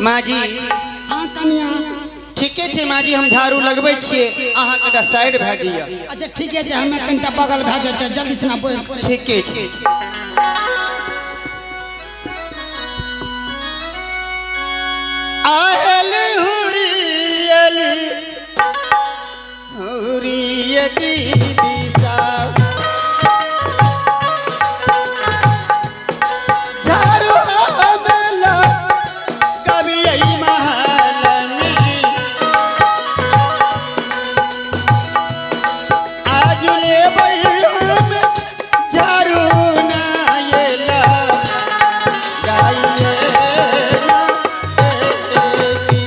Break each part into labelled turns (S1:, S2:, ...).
S1: माँ जी
S2: हाँ कनिया
S1: ठीके छे माँ जी, हम झाड़ू लगबै छिए, अहाँ कटा साइड भए जाइए।
S2: अच्छा ठीक है, हमें कनिटा बगल भए जाए, जल्दी से ना बोल।
S1: ठीके छे। आहली हुरियली हुरियती दिशा झाड़ू हमला कभी आई महलनी आज ले हम झाड़ू ना येला गाइए ना एती।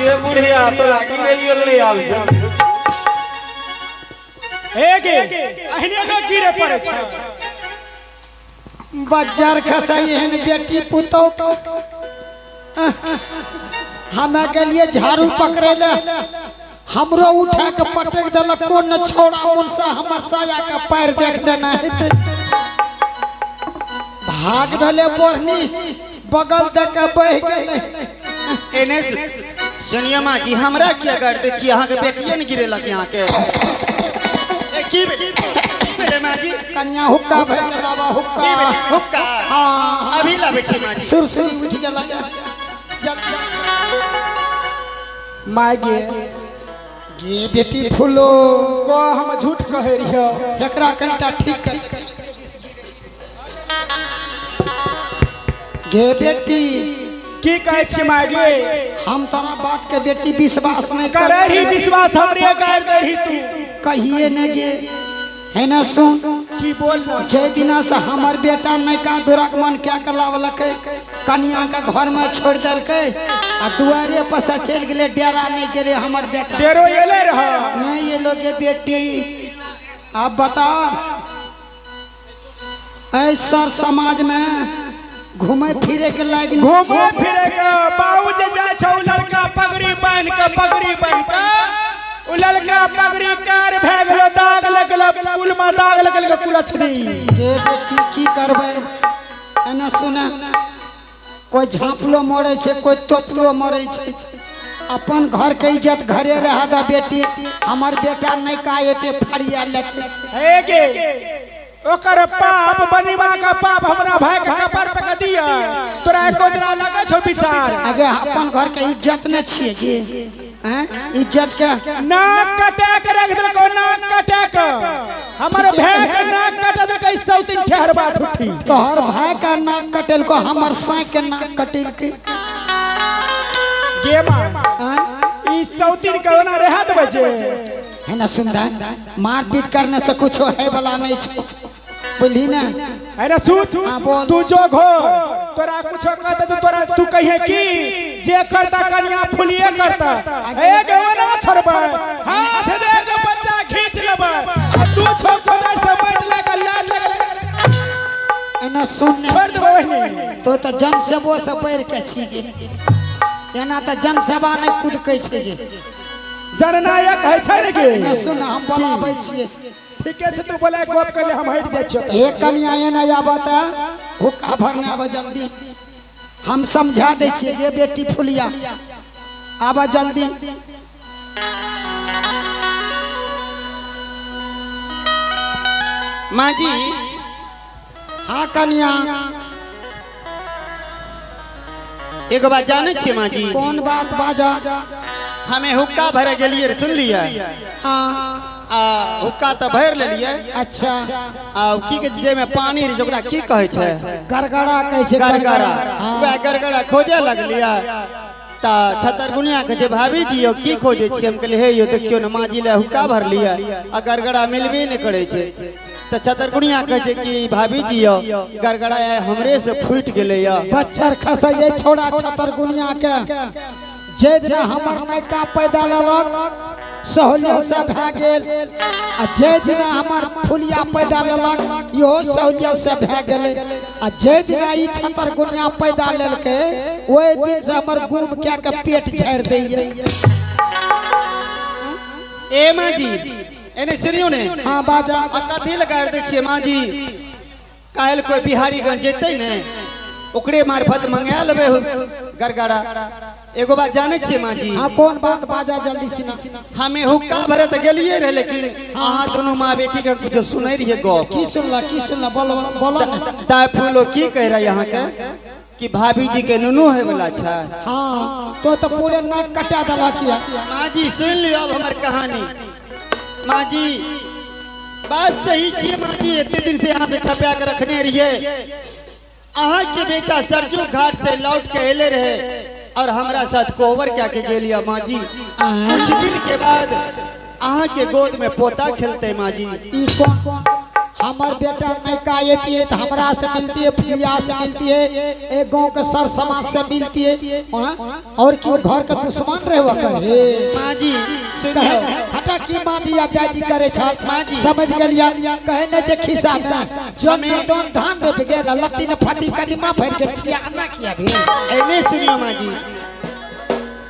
S3: ये बुढ़िया तो लागी गई ले आल छ एगे अहने न गिरे पड़े छ
S2: बजार खसाई हन बेटी पुतो तो हमें के लिए झाड़ू पकड़े ले, हमरो उठा के पटक देल, कोन न छोड़ा मुनसा हमर साया का पैर देख देना है। भाग भेले बोरनी बगल देख के बह गेले।
S1: एने सुनिए माँ जी, हमरा क्या करते छी, अहाँ के बेटिए न गिरेलक यहाँ के। ए की भेले माँ जी?
S2: कन्या हुक्का भर के लावा हुक्का।
S1: की भेले हुक्का?
S2: हां
S1: अभी लावे छी माँ जी।
S2: सुरसुरी उठ गेला जल्दी
S3: मागे
S2: गे बेटी फूलो
S3: को हम झूठ कहे रियो
S2: एकरा कनटा ठीक कर। गे बेटी
S3: की कहे छी मागे?
S2: हम तोरा बात के बेटी विश्वास नहीं
S3: करे ही विश्वास हमरे कर दे ही तू
S2: कहिए न गे है ना। सुन
S3: की बोल न
S2: जय दिना से हमर बेटा नैका दुरागमन क्या कर लावलक, कन्या का घर में छोड़ देलके आ दुआरे पर से चल गेले, डेरा नहीं गेले हमर बेटा।
S3: डेरो एले रह
S2: नहीं ये लोग बेटी अब बता, ऐसा समाज में घूमे फिरे के लायक
S3: घूमे फिरे के बाबू जे जा छ लड़का पगड़ी बांध के उ लड़का पगड़ी कार भे गेलो, दाग लगल, पुल में दाग लगल के कुलछनी।
S2: के बेटी की करबे एना सुना, कोई झाँपलो मरे छे, कोई तोपलो मरे छे। अपन घर के इज्जत घरे रह दा बेटी, हमर बेटा नहीं कायते फड़िया लेते।
S3: हे गे ओकर पाप बनिमा का पाप हमरा भाई के कपार पे क दिया, तोरा एको दिना लगे छो विचार?
S2: अगे अपन घर के इज्जत न छिए गे, हैं इज्जत के
S3: नाक कटे के रख दे को, नाक कटे के हमर भाई के नाक कटे दे के सौतिन ठहरबा ठुठी।
S2: तोहर भाई का नाक कटेल को, हमर साई के नाक कटेल के।
S3: गे मां ई सौतिन के ना रह देबे जे
S2: है ना। सुंदर मारपीट करने से कुछ है वाला नहीं छो, बोली ना।
S3: अरे सुन तू जो घो तोरा कुछ कहता तो तोरा तू कहे की जे करता कन्या फुलिए करता। ए गवना छोड़बे हाथ दे के बच्चा खींच लेबे, तू छो कोदर से बैठ ले के लाग लग
S2: एना सुन
S3: छोड़ देबे। वही
S2: तो जन से वो सब पैर के छी गे, एना तो जनसेवा नहीं कूद के छे गे
S3: जननायक है छै ने
S2: एने
S3: के
S2: सुन हम बोलाबै छियै
S3: ठीके से तू बोला गप कर ले हम हट जाय छियो
S2: एक कन्या एना आबत हुक्का भरने आब जल्दी हम समझा दे छियै गे बेटी फुलिया आब जल्दी
S1: माँ जी
S2: हाँ कन्या
S1: एगो बात जाने छियै माँ जी
S2: कौन बात बाजा
S1: हमें हुक्का भरे गेलिए रे, सुन लिया
S2: हाँ
S1: हुक्का तो भर लेलिए
S2: अच्छा
S1: की के जे में पानी रे जोकरा की कहे छै
S2: गरगड़ा कहै छै
S1: गरगड़ा
S2: हाँ।
S1: वह गरगड़ा खोजे लगलिया ता छतरगुनिया के जे भाभी जी यो की खोजे छी हम कहले हे यो देखियो न माँ जी ले हुक्का भर लिया आ गरगड़ा मिलबे नहीं करे छै तो छतरगुनिया कहे छै कि भाभी जी यो गरगड़ा हमरे से फूट गेले या
S2: बच्चर खसे ये छोड़ा छतर गुनिया के जे दिन हमर नैका पैदा लेलक सहूलियत से भए गेल आ जे दिन हमर फुलिया पैदा लेलक इहो सहूलियत से भए गेलै आ जे दिन ई छतर गुनिया पैदा लेलकै ओहि दिन से हमर गुम कए के पेट झाड़ि दैये
S1: ए माँ जी एने सुनियो ने
S2: हाँ बाजा
S1: आ कथी लगा दे छियै माँ जी काल्हि कोई बिहारीगंज जेतै ने ओकरे मार्फत मंगा लेबै गरगड़ा एगो बात जाने छियै माँ जी
S2: हाँ कौन बात बाजा जल्दी सुना
S1: हमें हुक्का भरे तो गेलिए रहे लेकिन अहाँ दोनों माँ बेटी के कुछ सुनै रहिए गप
S2: की सुनला बोल बोल
S1: ताय फूलो की कह रहा यहाँ के कि भाभी जी के नुनू है वाला छै
S2: हाँ तो पूरे नाक कटा देला किया
S1: माँ जी सुन लियो अब हमार कहानी माँ जी बात सही छियै माँ जी इतने दिन से यहाँ से छपा के रखने रहिए अहाँ के बेटा सरजू घाट से लौट के एले रहे और हमरा साथ कोवर क्या के गेलिया माँ जी कुछ दिन के बाद अहाँ के गोद में पोता खेलते माँ जी
S2: ई कौन हमार बेटा नैका आती है तो हमरा से मिलती है फुलिया से मिलती है एक गांव के सर समाज से मिलती है और क्यों घर का दुश्मन रहे करे
S1: माँ जी सुनियो
S2: हटा की माँ जी या दादी करे छत
S1: माँ जी।
S2: समझ गलिया कहे न जे खिस्सा में जो दोन धान रोप गेल लत्ती ने फटी कदीमा भर के छिया अन्ना किया भी
S1: एने सुनियो माँ जी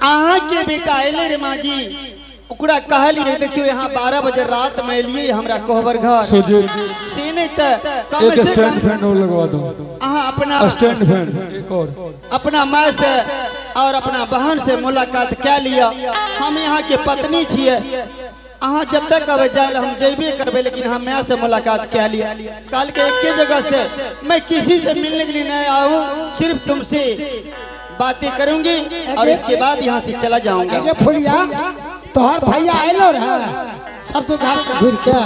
S1: अहाँ के बेटा एले रे माँ जी ओकरा कहली रे देखियो यहाँ 12 बजे रात में एलिए हमरा कोहबर घर से नहीं तो कम
S4: एक
S1: से
S4: स्टैंड
S1: कम
S4: फैन और लगवा दो
S1: अहाँ अपना
S4: स्टैंड फैन एक और
S1: अपना माँ से और अपना बहन से मुलाकात क्या लिया हम यहाँ के पत्नी छिए अहाँ जब तक अब जाए हम जेबे करबे लेकिन हम यहाँ से मुलाकात क्या लिया कल के एक जगह से मैं किसी से मिलने के लिए नहीं आऊँ सिर्फ तुमसे बातें करूंगी और इसके बाद यहाँ से चला जाऊंगा
S2: फुलिया तोहर भैया आइलो रहे सर तो घर से घुर के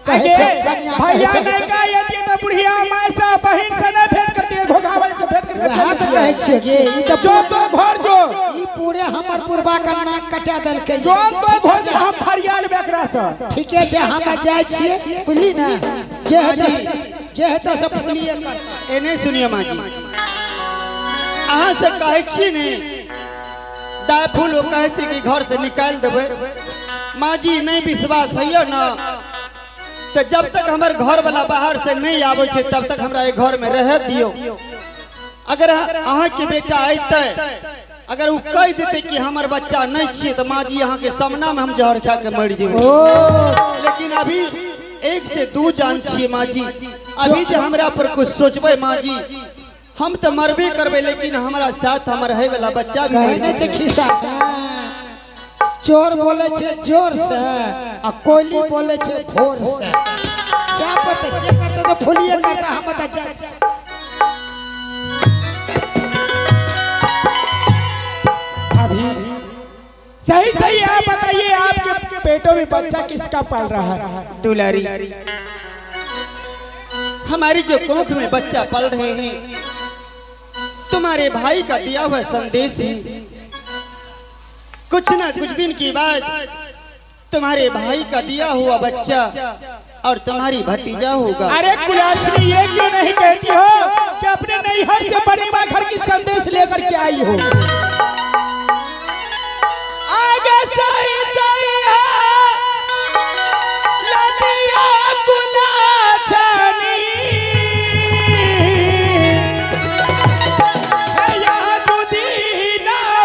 S3: भैया नहीं का यदि तो बुढ़िया माय से बहन से नहीं भेंट करती है घोघावल से भेंट करके
S2: हाथ कहे छिए गे ई तो
S3: जो तो घर जो
S2: ई पूरे हमर पुरबा का नाक कटा देलकै
S3: जो तो घर जो हम फरियाल बेकरा से
S2: ठीके छै हम जाय छिए बुझली ना जे हेतै से फुलिए कर
S1: एने सुनिए माँ जी अहाँ से कहे छी ने दाय फूल कहे छी कि घर से निकाल देवे माँ जी नहीं विश्वास है ना तो जब तक हमारे घर वाला बाहर से नहीं आवे छे तब तक हमरा ये घर में रह दियो अगर अहाँ के बेटा आते अगर वो कह देते कि हमार बच्चा नहीं छे तो माँ जी यहाँ के सामना में हम जहर खा के मर जेबे लेकिन अभी 1 से 2 जान छिए माँ जी अभी जो हमरा पर कुछ सोचबे माँ जी हम तो मरबे करबे लेकिन हमारा साथ हमर रहे वाला बच्चा भी
S2: कहने छै खिस्सा चोर बोले छे जोर से आ कोयली बोले छे भोर से सब पता जे करता तो फुलिए करता हम बता जा
S3: अभी सही सही आप बताइए आपके पेटों में बच्चा किसका पल रहा है
S1: दुलारी हमारी जो कोख में बच्चा पल रहे हैं तुम्हारे भाई का दिया हुआ संदेश है कुछ ना कुछ दिन के बाद तुम्हारे भाई का दिया हुआ बच्चा और तुम्हारी भतीजा होगा
S3: अरे कुलाछनी ये क्यों नहीं कहती हो कि अपने नैहर से बनी माँ घर की संदेश लेकर के आई हो आगे सही सही लतिया कुलाछनी है यहाँ जुदी ना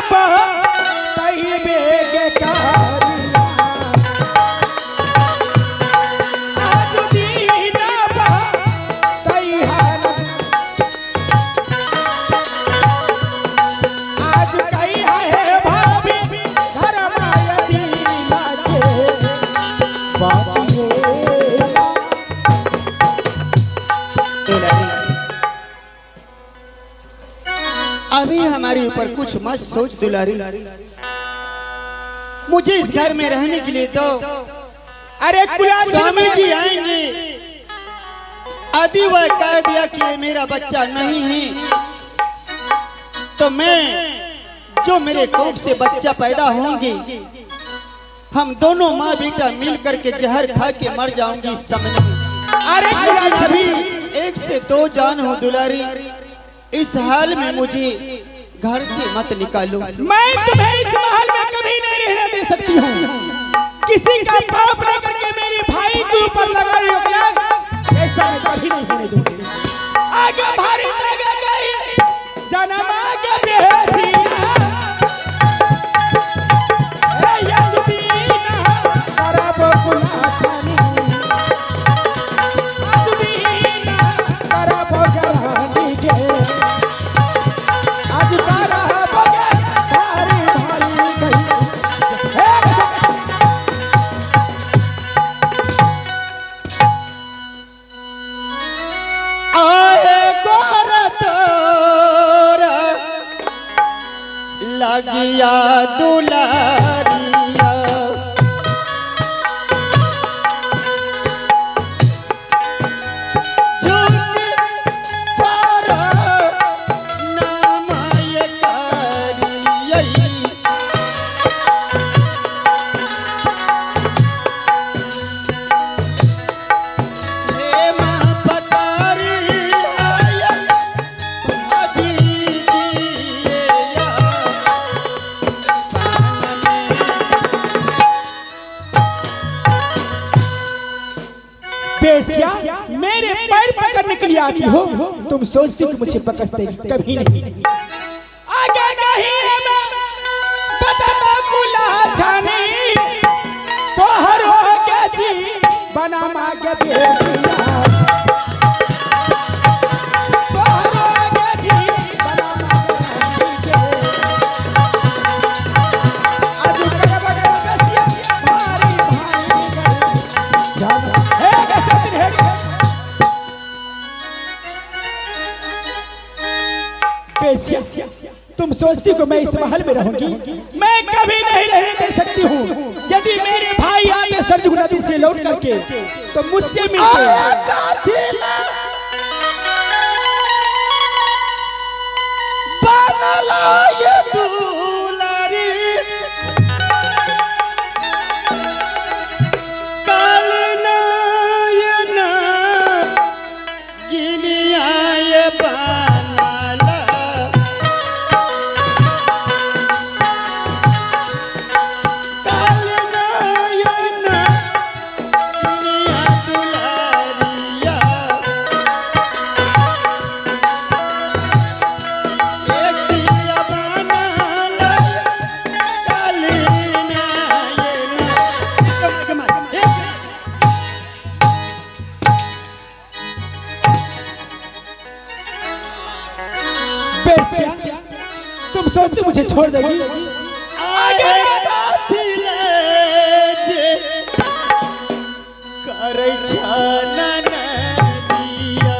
S1: अभी हमारे ऊपर कुछ मत सोच दुलारी, मुझे इस घर में रहने के लिए दो।
S3: अरे कुलाल
S1: स्वामी जी आएंगे, आदि वह कह दिया कि ये मेरा बच्चा नहीं है, तो मैं जो मेरे कोख से बच्चा पैदा होंगे, हम दोनों माँ बेटा मिल करके जहर खा के मर जाऊंगी इस समय में।
S3: अरे
S1: लेकिन अभी 1 से 2 जान हो दुलारी, इस हाल में मुझे घर से मत निकालो।
S3: मैं तुम्हें इस महल में कभी नहीं रहने दे सकती हूँ। किसी का पाप न करके मेरे भाई के ऊपर लगा रही हो, ऐसा मैं कभी नहीं होने दूंगी। आगे भारी लगा गई जन्म आगे बेहसिया, ए यजुदीना करब कुलाचानी, यजुदीना करब गरानी के, आज करब गे भारी भारी गई।
S1: आए गोर तोरा लगिया दुलारिया, झुक पर नाम ये करियई, हे माँ पतारी आयल अभी दिया पान में।
S3: बेस्या, मेरे पैर पकड़ने के लिए आती हो, तुम सोचती कि मुझे पकड़ते कभी नहीं। आगे नहीं है मैं बचाता कुलाचानी, तो हर हो के जी बना मांगे बेसिया, तो हर हो के जी बना मांगे के, आज कर बगे बेसिया भारी भारी गई जाना है के सब दिन है के। बेसिया, तुम सोचती हो मैं इस महल में रहूंगी, मैं कभी नहीं रहने दे सकती हूँ। यदि मेरे भाई आते सरजू नदी से लौट करके तो मुझसे मिलते।
S1: आया कातिल बनला ये दुलारी, काल नयना गिनिया ये बनला, काल नयना गिनिया दुलारिया, एकिया बनला काल नयना। एक कमा
S3: बेसिया, तुम सोचती मुझे छोड़ देगी?
S1: आगे कातिल जे करै छनन दिया,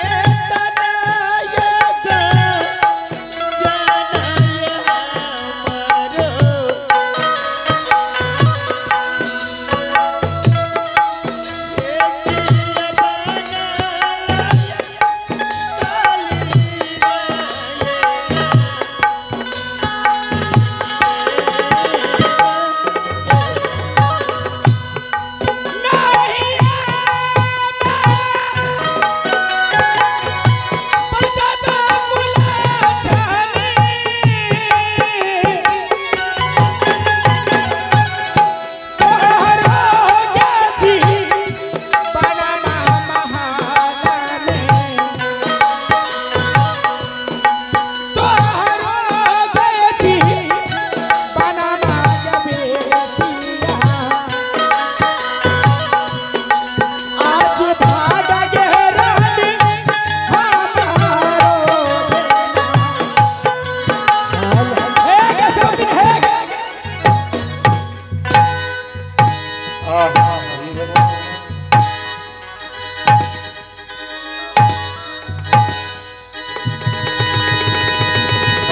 S1: एतना यद जनय हमरो, एकिया बनला काली नयना।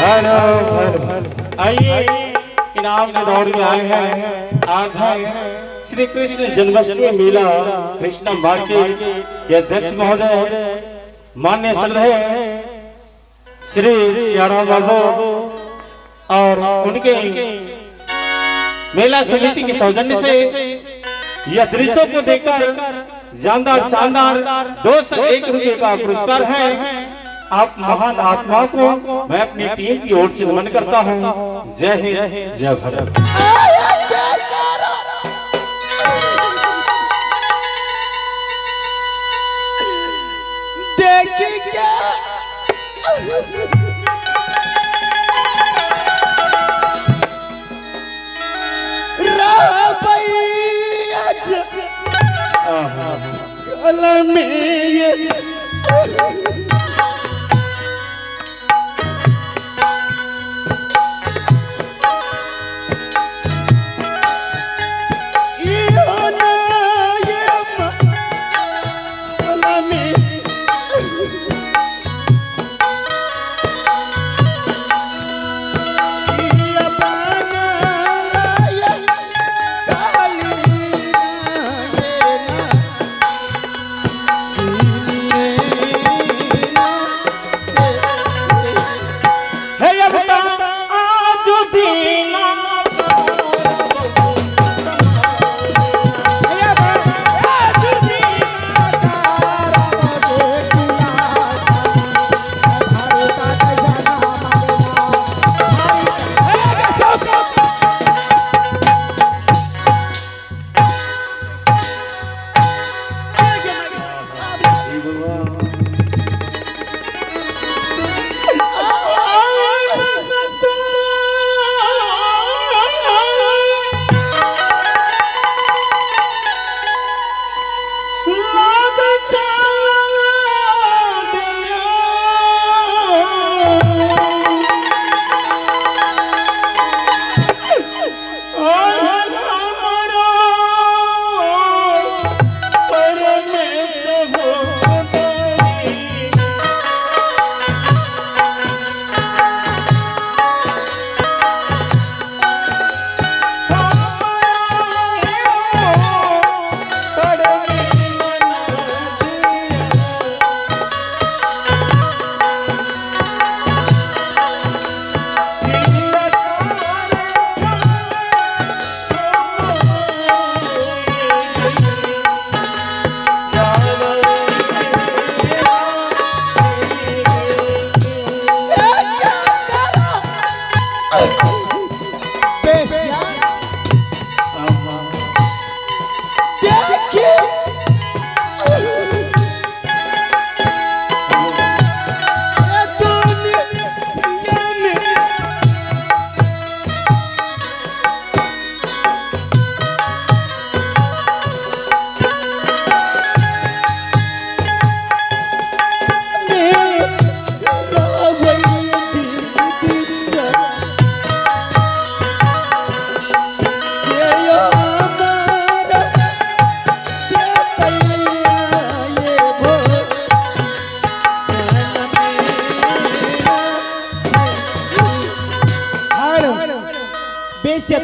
S5: हेलो आइए इनाम के दौर में आए हैं। आज है श्री कृष्ण जन्माष्टमी मेला कृष्णा मार्ग के अध्यक्ष महोदय मान्य श्रद्धेय श्री सियाराम बाबू और उनके मेला समिति के सौजन्य से यह दृश्यों को देखकर जानदार शानदार 201 रुपये का पुरस्कार है। आप महान आत्माओं को मैं अपनी टीम की ओर से नमन करता हूँ। जय हिंद जय भारत।
S1: देखी क्या गला में ये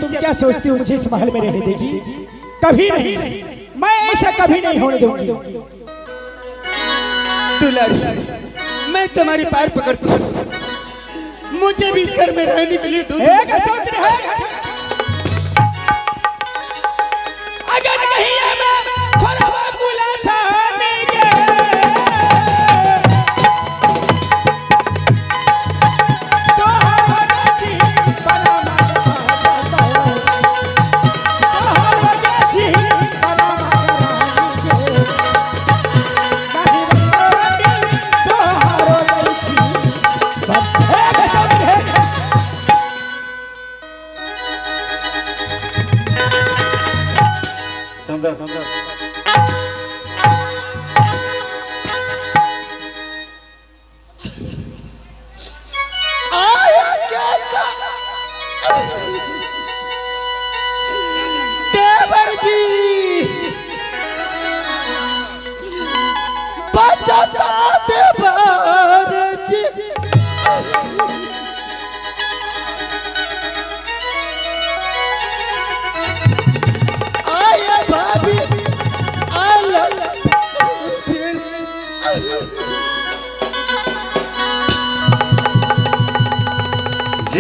S3: तुम क्या सोचती हो मुझे इस महल में रहने देगी? कभी नहीं, मैं ऐसा कभी नहीं होने दूंगी।
S1: दुलारी, मैं तुम्हारी पैर पकड़ती हूँ, मुझे भी इस घर में रहने के लिए दो।
S3: अगर नहीं है मैं छोड़वा गुला छाने के तो हर जी बना
S1: देवर जी बचाता देवर जी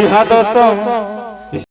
S5: जी हाँ दोस्तों,